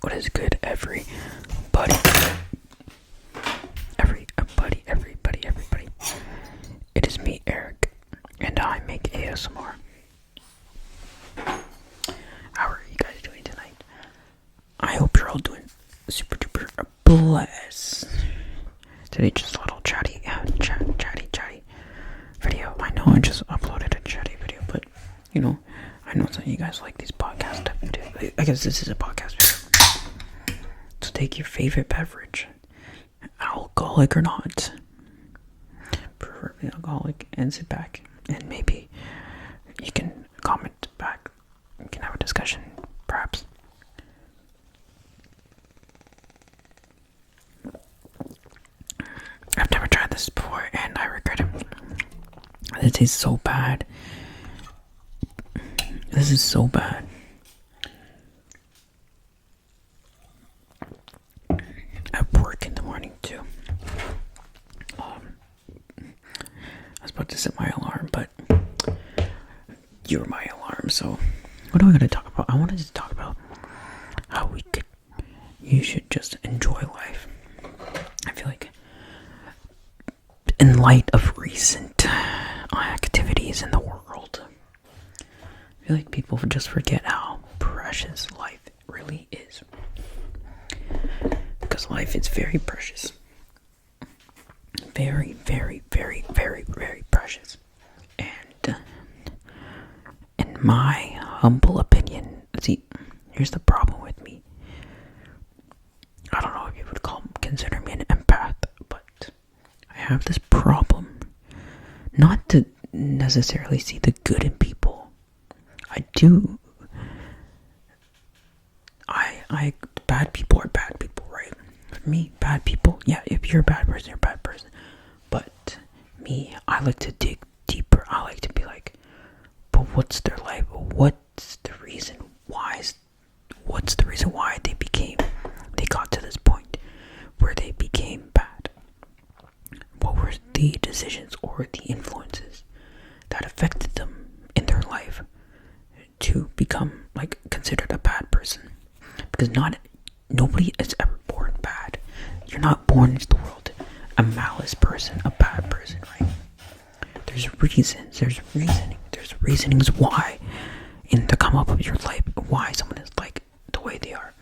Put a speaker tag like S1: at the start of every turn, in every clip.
S1: What is good, everybody? Everybody. It is me, Eric, and I make ASMR. How are you guys doing tonight? I hope you're all doing super duper blessed. Today, just a little chatty video. I know I just uploaded a chatty video, but I know some of you guys like these podcast type videos. I guess this is a podcast video. So take your favorite beverage, alcoholic or not, preferably alcoholic, and sit back, and maybe you can comment back. We can have a discussion, perhaps. I've never tried this before, and I regret it. It tastes so bad. This is so bad. I work in the morning too. I was about to set my alarm, but you're my alarm. So, what am I going to talk about? I wanted to talk about how you should just enjoy life. I feel like, in light of recent activities in the world, I feel like people just forget how precious life really is. Because life is very precious. Very, very, very, very, very precious. And in my humble opinion, see, here's the problem with me. I don't know if you would consider me an empath, but I have this problem not to necessarily see the good in people. I do. Bad people are bad people, right? For me, bad people, yeah, if you're a bad person, you're a bad person. But me, I like to dig deeper. I like to be like, but what's their life? What's the reason why they got to this point where they became bad? What were the decisions or the influences that affected them in their life to become considered a bad person? Because nobody is ever born bad. You're not born into the world a malice person, a bad person, right? There's reasons, there's reasonings why in the come up of your life, why someone is like the way they are.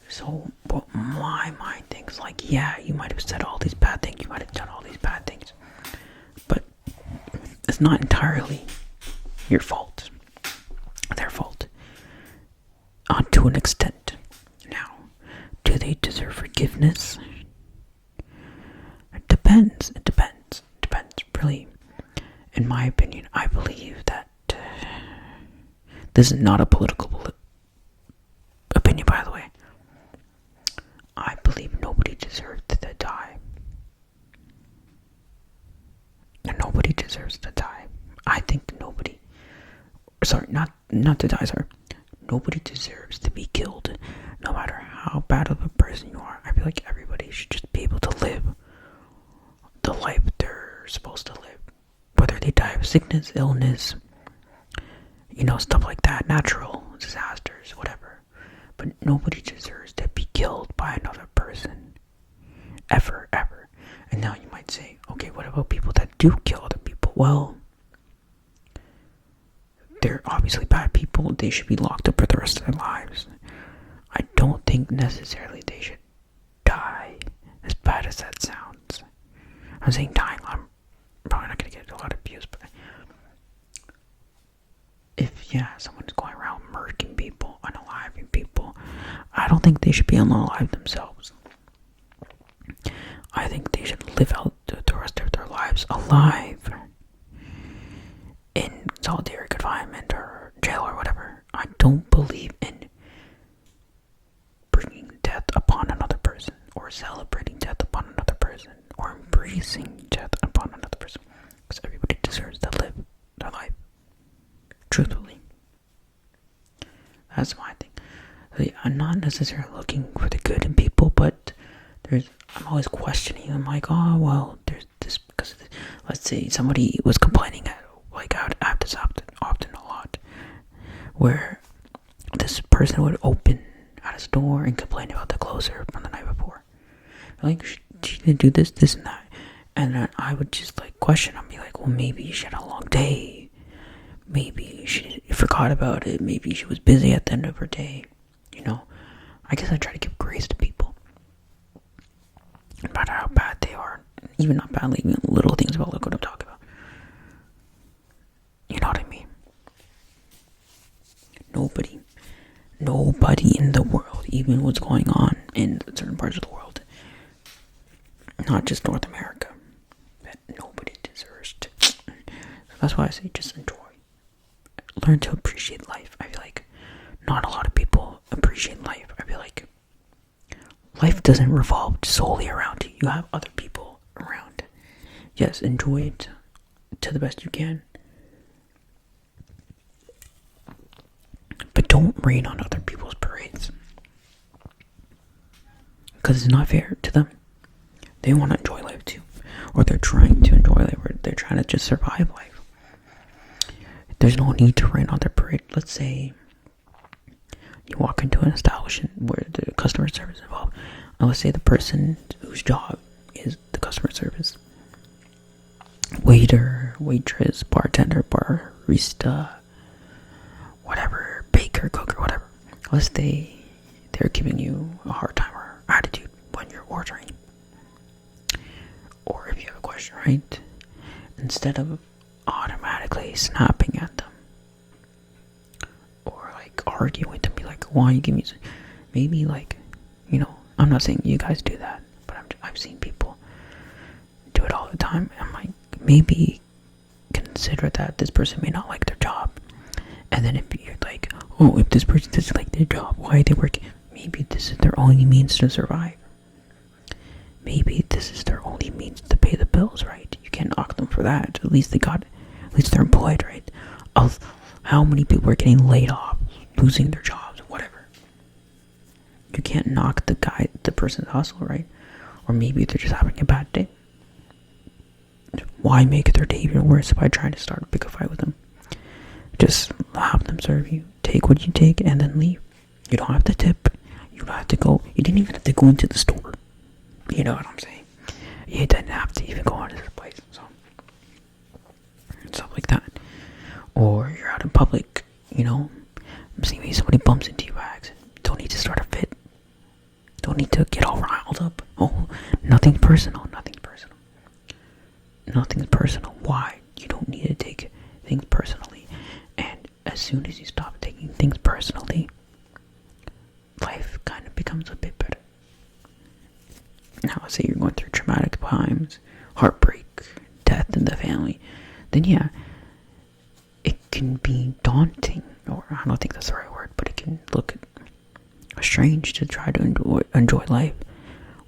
S1: So, but my mind thinks yeah, you might have said all these bad things, you might have done all these bad things, but it's not entirely your fault. Their fault. To an extent. Now, do they deserve forgiveness? It depends. Really, in my opinion, I believe that this is not a political opinion, by the way. I believe nobody deserves to die. And nobody deserves to die. I think nobody. Sorry, not to die. Sorry. Nobody deserves to be killed, no matter how bad of a person you are. I feel like everybody should just be able to live the life they're supposed to live. Whether they die of sickness, illness, stuff like that, natural disasters, whatever. But nobody deserves to be killed by another person. Ever. And now you might say, okay, what about people that do kill other people? Well, they're obviously bad people. They should be locked up for the rest of their lives. I don't think necessarily they should die, as bad as that sounds. I'm saying dying, I'm probably not going to get a lot of views, but if, someone's going around murdering people, unaliving people, I don't think they should be unalive themselves. I think they should live out the rest of their lives alive in solitary confinement or jail or whatever. I don't believe in bringing death upon another person, or celebrating death upon another person, or embracing death upon another person, because everybody deserves to live their life truthfully. That's my thing. I'm not necessarily looking for the good in people, but I'm always questioning. I'm like, oh well, there's this because of this. Let's say somebody was complaining at I have this often a lot, where this person would open out of store and complain about the closer from the night before. Like, she didn't do this, and that. And then I would just, like, question. I'd be like, well, maybe she had a long day. Maybe she forgot about it. Maybe she was busy at the end of her day. I guess I try to give grace to people. No matter how bad they are. Even not badly, even little things about, look what I'm talking about. You know what I mean? Nobody in the world, even what's going on in certain parts of the world, not just North America, that nobody deserves to. So that's why I say just enjoy. Learn to appreciate life. I feel like not a lot of people appreciate life. I feel like life doesn't revolve solely around you. You have other people around. Yes, enjoy it to the best you can. But don't rain on other people's parades. Because it's not fair to them. They want to enjoy life too. Or they're trying to enjoy life. Or they're trying to just survive life. There's no need to rain on their parade. Let's say you walk into an establishment where the customer service is involved. And let's say the person whose job is the customer service. Waiter, waitress, bartender, barista, whatever, baker, cooker, whatever. Let's say they're giving you a hard time or attitude when you're ordering. Or if you have a question, right? Instead of automatically snapping at them or like arguing with them, be like, why you give me maybe like, I'm not saying you guys do that, but I've seen people do it all the time. I'm like, maybe consider that this person may not like their job. And then if you're like, oh, if this person doesn't like their job, why are they working? Maybe this is their only means to survive. Maybe this is their only means to pay the bills, right? You can't knock them for that. At least they're employed, right? Of how many people are getting laid off, losing their jobs, whatever. You can't knock the person's hustle, right? Or maybe they're just having a bad day. Why make their day even worse by trying to start a big fight with them? Just have them serve you. Take what you take and then leave. You don't have to tip. You don't have to go. You didn't even have to go into the store. You know what I'm saying? You didn't have to even go into this place. So, stuff like that. Or you're out in public, maybe somebody bumps into you by accident. Don't need to start a fit. Don't need to get all riled up. Oh, nothing's personal. Nothing's personal. Why? You don't need to take things personally. And as soon as you stop taking things personally, life kind of becomes a bit better. Now, let's say you're going through traumatic times, heartbreak, death in the family, then yeah, it can be daunting, or I don't think that's the right word, but it can look strange to try to enjoy life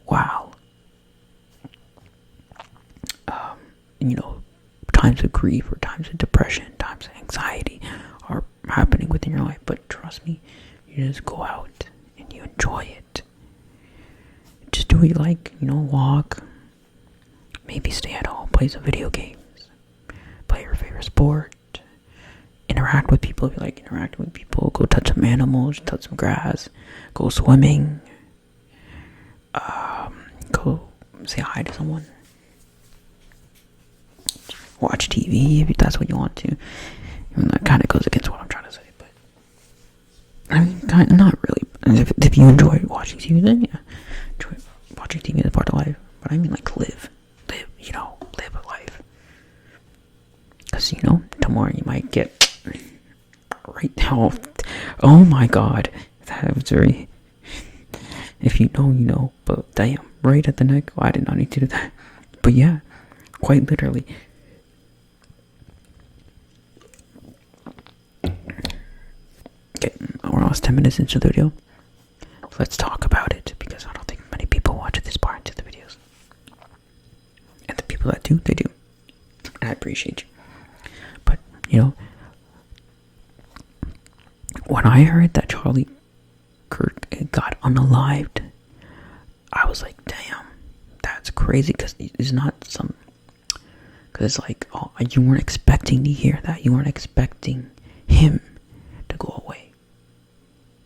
S1: while, times of grief or times of depression, times of anxiety are happening within your life. But trust me, you just go out and you enjoy it. Just do what you like, walk, maybe stay at home, play some video games, play your favorite sport, interact with people if you like interacting with people, go touch some animals, touch some grass, go swimming, go say hi to someone, watch TV if that's what you want to. That kind of goes against what I'm trying to say, but I mean, not really. If you enjoy watching TV, then yeah, enjoy watching TV is part of life. But I mean, like, live a life. Because, tomorrow you might get right now. Oh my god, that was very. If you know, you know. But damn, right at the neck. Oh, I did not need to do that. But yeah, quite literally. Okay, we're almost 10 minutes into the video. Let's talk about it, because I don't think many people watch this part into the videos. And the people that do, they do. And I appreciate you. But, when I heard that Charlie Kirk got unalived, I was like, damn, that's crazy, because it's not some... Because it's like, oh, you weren't expecting to hear that. You weren't expecting him to go away.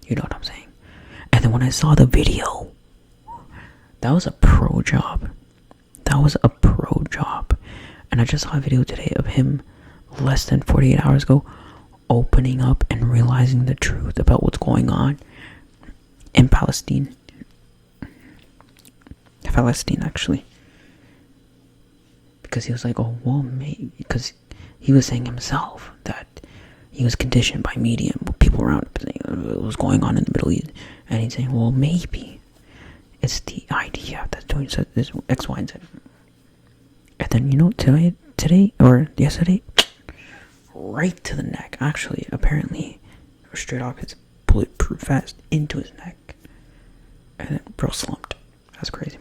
S1: You know what I'm saying? And then then when I saw the video, that was a pro job. And I just saw a video today of him less than 48 hours ago opening up and realizing the truth about what's going on in Palestine. Actually. Because he was like, oh, well, maybe. Because he was saying himself that he was conditioned by media and people around him saying what was going on in the Middle East. And he's saying, well, maybe it's the IDF that's doing this X, Y, and Z. And then, today or yesterday, right to the neck. Actually, apparently, straight off his bulletproof vest into his neck. And then bro slumped. That's crazy.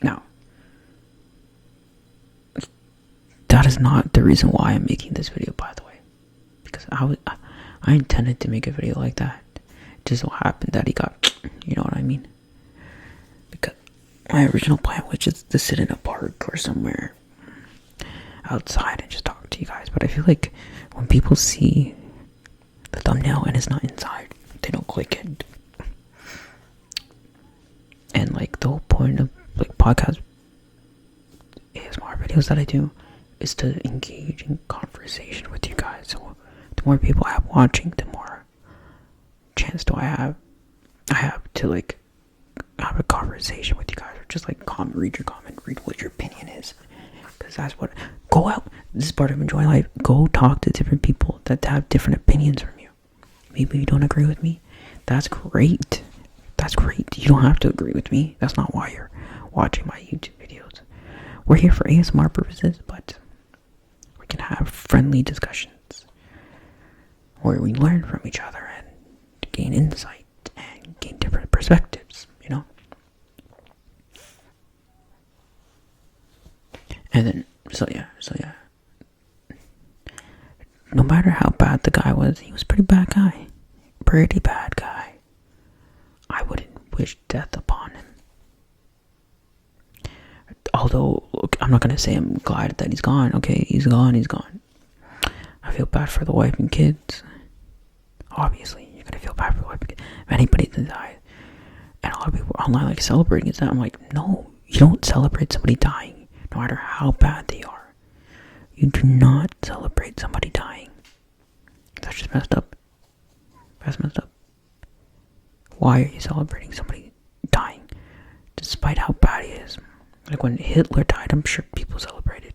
S1: Now, that is not the reason why I'm making this video, by the way. Because I intended to make a video like that. It just so happened that he got, you know what I mean? Because my original plan was just to sit in a park or somewhere outside and just talk to you guys. But I feel like when people see the thumbnail and it's not inside, they don't click it. And like the whole point of like podcast ASMR videos that I do is to engage in conversation with you guys. So the more people I have watching, the more chance do I have to like have a conversation with you guys, or just like read your comment, read what your opinion is, because that's what, go out, this is part of enjoying life, go talk to different people that have different opinions from you. Maybe you don't agree with me, that's great, you don't have to agree with me, that's not why you're watching my YouTube videos. We're here for ASMR purposes, but we can have friendly discussions where we learn from each other and gain insight and gain different perspectives, you know? And then, so yeah. No matter how bad the guy was, he was a pretty bad guy. I wouldn't wish death upon him. Although, look, I'm not going to say I'm glad that he's gone. Okay, he's gone. I feel bad for the wife and kids. Obviously, you're going to feel bad for the wife and kids. If anybody that died. And a lot of people online like celebrating it. I'm like, no, you don't celebrate somebody dying, no matter how bad they are. You do not celebrate somebody dying. That's just messed up. That's messed up. Why are you celebrating somebody dying? Despite how bad he is. Like when Hitler died, I'm sure people celebrated.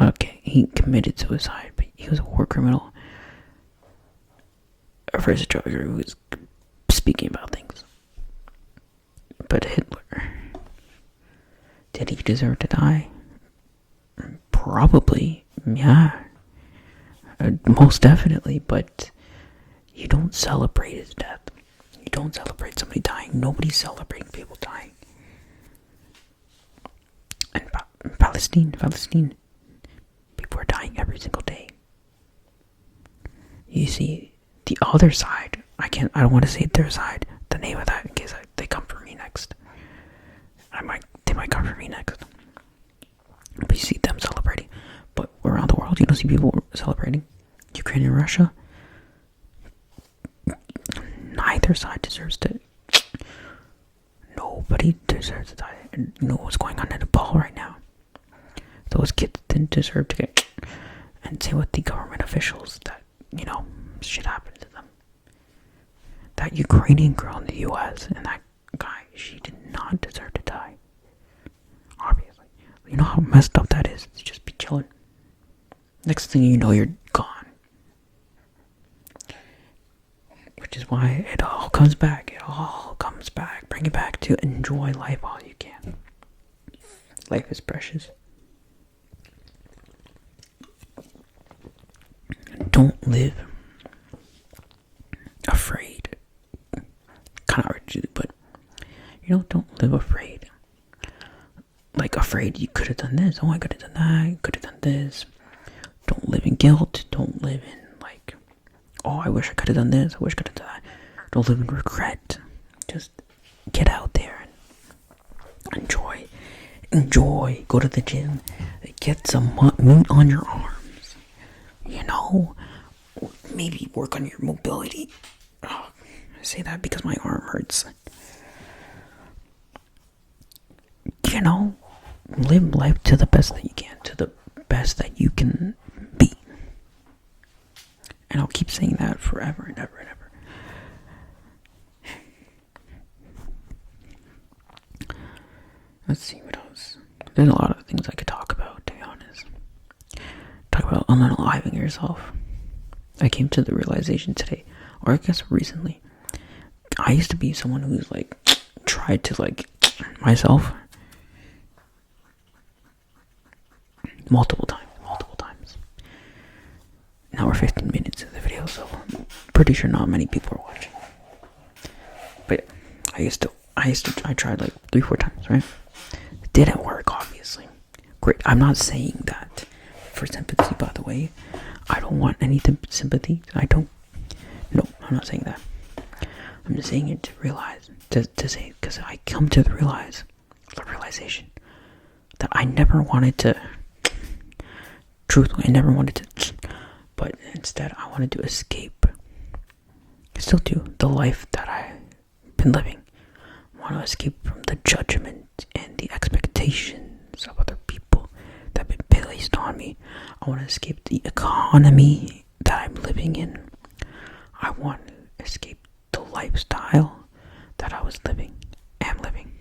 S1: Okay, he committed suicide, but he was a war criminal. Or first a drugger who was speaking about things. But Hitler, did he deserve to die? Probably, yeah. Most definitely, but you don't celebrate his death. You don't celebrate somebody dying. Nobody's celebrating people dying. And Palestine, people are dying every single day. You see, the other side, I don't want to say their side, the name of that, in case they come for me next. They might come for me next. But you see them celebrating. But around the world, you don't see people celebrating. Ukraine and Russia, neither side deserves to. Nobody deserves to die. And you know what's going on in Nepal right now? Those kids didn't deserve to get. And same with the government officials that, shit happened to them. That Ukrainian girl in the US and that guy, she did not deserve to die. Obviously. You know how messed up that is to just be chilling. Next thing you know, you're gone. Which is why it all comes back. Bring it back to enjoy life all you can. Life is precious. Don't live afraid. Kind of rigid, but don't live afraid. Like afraid you could have done this. Oh, I could have done that. I could have done this. Don't live in guilt. Don't live in like, oh, I wish I could have done this. I wish I could have done that. Don't live in regret. Just get out there and enjoy. Go to the gym. Get some meat on your arms. Maybe work on your mobility. I say that because my arm hurts. You know, live life to the best that you can, to the best that you can be. And I'll keep saying that forever and ever and ever. Let's see what else. There's a lot of things I could talk about, to be honest. Talk about unaliving yourself. I came to the realization today, or I guess recently. I used to be someone who's like, tried to like, myself. Multiple times. Now we're 15 minutes of the video, so I'm pretty sure not many people are watching. But yeah, I tried like 3-4 times, right? It didn't work, obviously. Great. I'm not saying that for sympathy, by the way. I don't want any sympathy. No, I'm not saying that. I'm just saying it to realize, to say, because I come to the realization that I never wanted to, truthfully, I never wanted to, but instead I wanted to escape. I still do, the life that I've been living. I want to escape from the judgment and the expectations of other people that have been placed on me. I want to escape the economy that I'm living in. I want to escape the lifestyle that I was living, am living.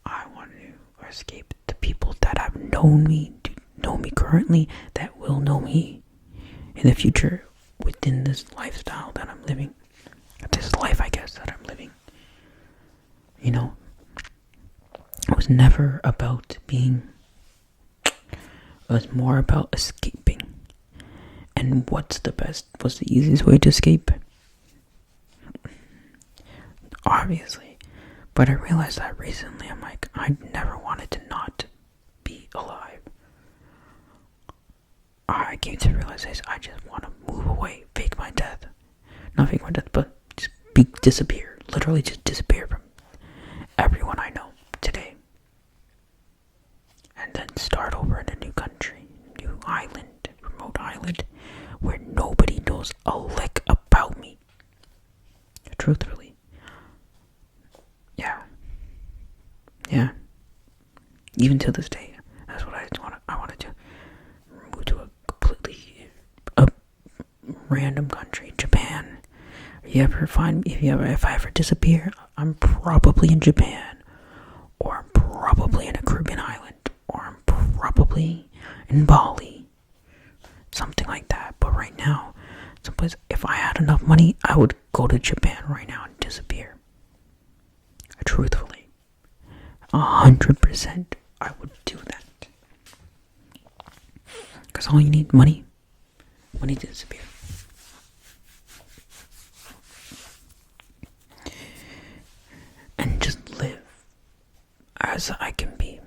S1: I want to escape the people that have known me, know me currently, that will know me in the future within this lifestyle that I'm living. This life, I guess, that I'm living. You know, it was never about being, it was more about escaping. And what's the easiest way to escape? Obviously. But I realized that recently. I'm like, I never wanted to not be alive. I came to the realization I just want to move away, fake my death. Not fake my death, but just disappear. Literally just disappear from everyone I know today. And then start over in a new country, new island, remote island, where nobody knows a lick about me. Truthfully. Yeah. Even to this day, that's what I wanted to move to a completely random country, Japan. If I ever disappear, I'm probably in Japan, or I'm probably in a Caribbean island, or I'm probably in Bali, something like that. But right now, someplace, if I had enough money, I would go to Japan right now and disappear. Truthfully, 100%, I would do that. Because all you need, money to disappear. And just live as I can be.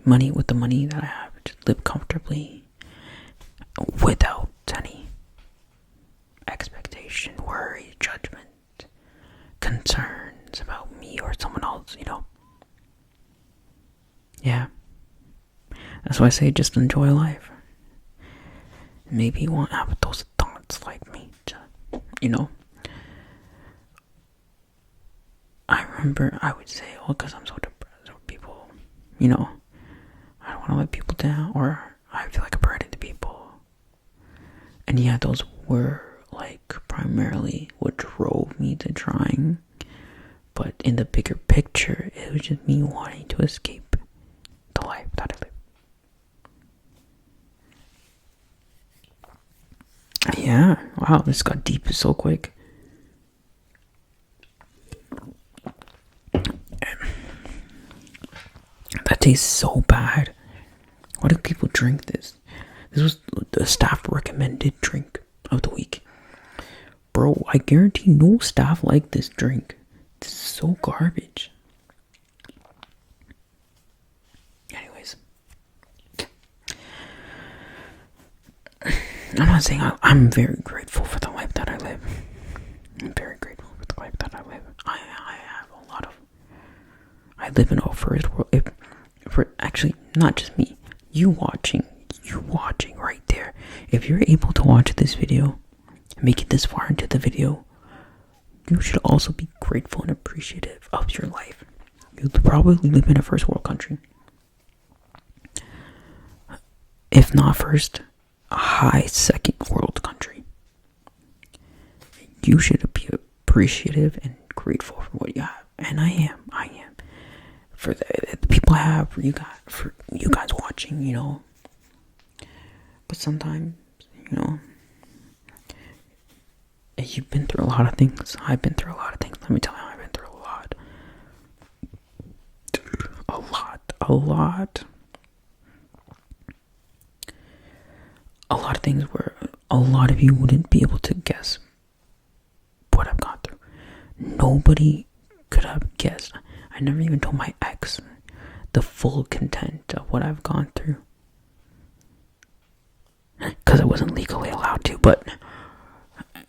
S1: With the money that I have, just live comfortably without any expectation, worry, judgment, concerns about me or someone else, you know. Yeah. That's why I say just enjoy life. Maybe you won't have those thoughts like me, you know. I remember I would say, because I'm so depressed, or people, you know, I don't want to let people down, or I feel like a burden to people. And yeah, those were like primarily what drove me to trying. But in the bigger picture, it was just me wanting to escape the life that I live. Yeah, wow, this got deep so quick. That tastes so bad. Why do people drink this? This was the staff recommended drink of the week. Bro, I guarantee no staff like this drink. This is so garbage. Anyways. I'm not saying I'm very grateful for the life that I live. I'm very grateful for the life that I live. I have a lot of... I live in a first world... Actually, not just me. You watching right there. If you're able to watch this video, make it this far into the video, you should also be grateful and appreciative of your life. You probably live in a first world country. If not first, a high second world country. You should be appreciative and grateful for what you have. And I am. For the people I have, for you guys watching, But sometimes, you've been through a lot of things. I've been through a lot of things. Let me tell you, I've been through a lot. A lot. A lot of things where a lot of you wouldn't be able to guess what I've gone through. Nobody could have guessed. I never even told my ex the full content of what I've gone through. Because I wasn't legally allowed to, but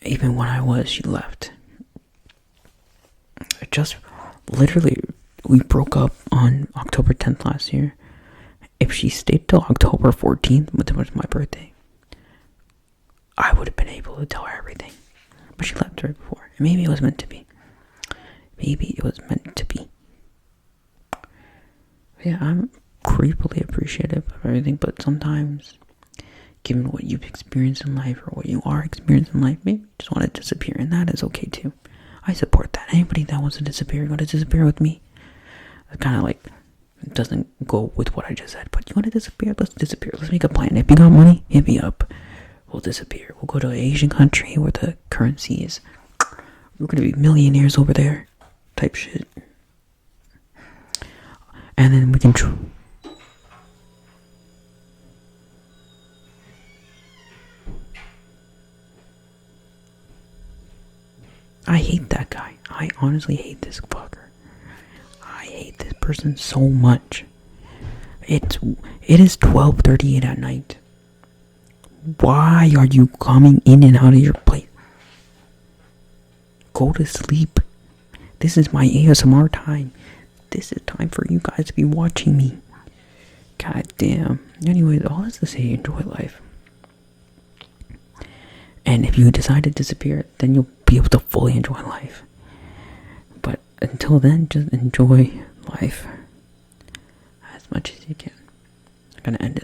S1: even when I was, she left. We broke up on October 10th last year. If she stayed till October 14th, which was my birthday, I would have been able to tell her everything. But she left right before. And maybe it was meant to be. Yeah, I'm creepily appreciative of everything, but sometimes, given what you've experienced in life or what you are experiencing in life, maybe you just want to disappear, and that is okay too. I support that. Anybody that wants to disappear, you want to disappear with me. It kind of like, it doesn't go with what I just said, but you want to disappear? Let's disappear. Let's make a plan. If you got money, hit me up. We'll disappear. We'll go to an Asian country where the currency is, we're going to be millionaires over there, type shit. And then we can I hate that guy. I honestly hate this fucker. I hate this person so much. It is 12:38 at night. Why are you coming in and out of your place? Go to sleep. This is my ASMR time. This is time for you guys to be watching me. God damn. Anyways, all that's to say, enjoy life. And if you decide to disappear, then you'll be able to fully enjoy life. But until then, just enjoy life as much as you can. I'm gonna end it.